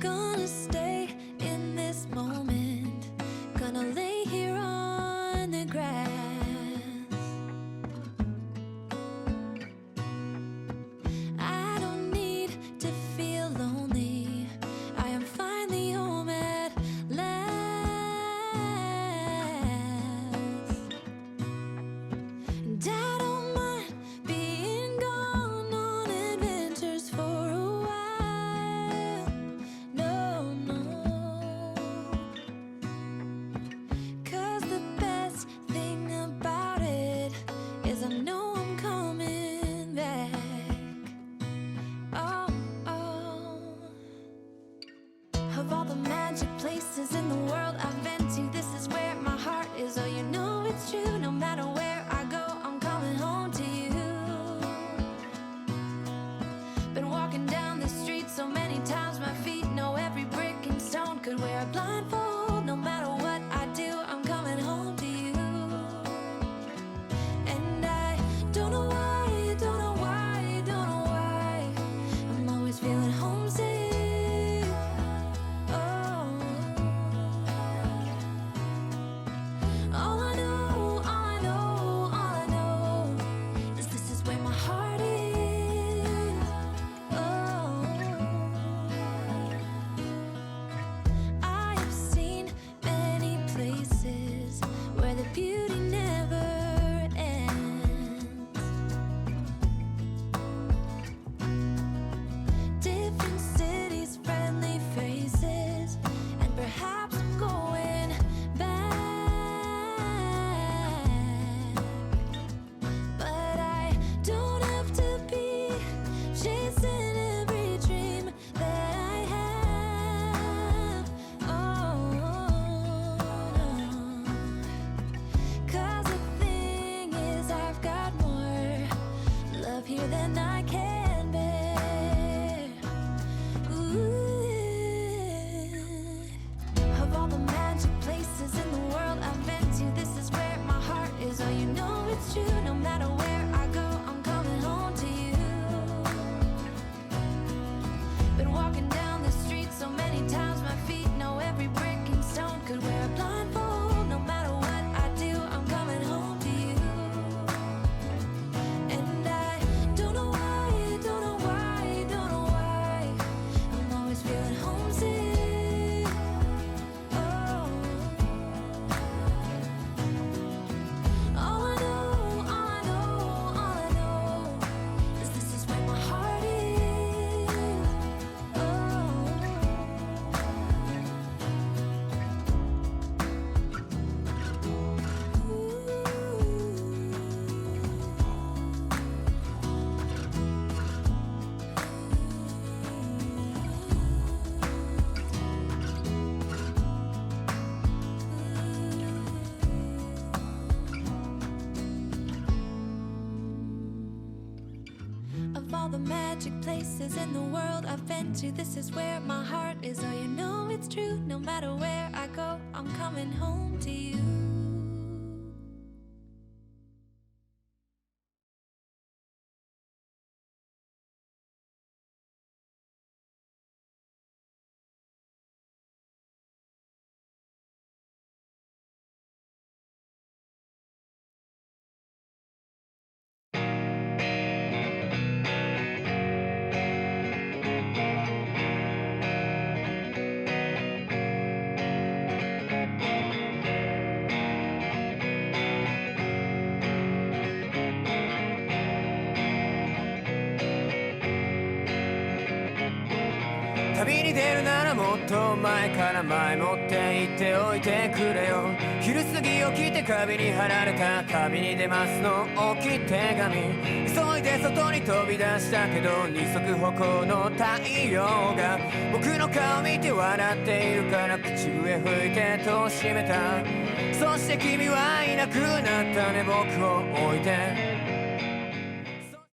Gonna stay in this moment. Gonna lay here on the grass. I don't need to feel lonely. I am finally home at last. And I don't mind being gone on adventures for a while. No, no. 'Cause the best thing about it is I know I'm coming back. Oh, oh. Of all the magic places in the world I've been to, this is where my heart is. Oh, you know it's true. No matter where I go, I'm coming home to you. Been walking down the street so many times, my feet know every brick and stone. Could wear a blindfold. No matter what I do, I'm coming home to you. And I don't know why, don't know why, don't know why I'm always feeling homesick. Oh, all I know, all I know, all I know is this is where my heart is. Oh, I have seen many places where the beauty never ends. Different cities, friendly faces, and perhaps I'm going back. But I don't have to be chasing every dream that I have. Oh, no. 'Cause the thing is, I've got more love here than I can bear. Ooh. Of all the magic places in the world I've been to, this is where my heart is. Oh, you know it's true. No matter where I go, I'm coming home to you. Been walking down the street so many times, my feet know every brick and stone. Could wear a blindfold. No matter what I do, I'm coming home to you. And I don't know why, don't know why, don't know why I'm always feeling homesick. Oh, all I know, all I know, all I know is this is where my heart is. Oh. Of all the magic places in the world I've been to, this is where my heart is. Oh, you know it's true. No matter where I go, I'm coming home to you.旅に出るならもっと前から前もって言っておいてくれよ。昼過ぎ起きて壁に貼られた旅に出ますの大きい手紙。急いで外に飛び出したけど二足歩行の太陽が僕の顔見て笑っているから口笛吹いて戸を閉めた。そして君はいなくなったね、僕を置いて。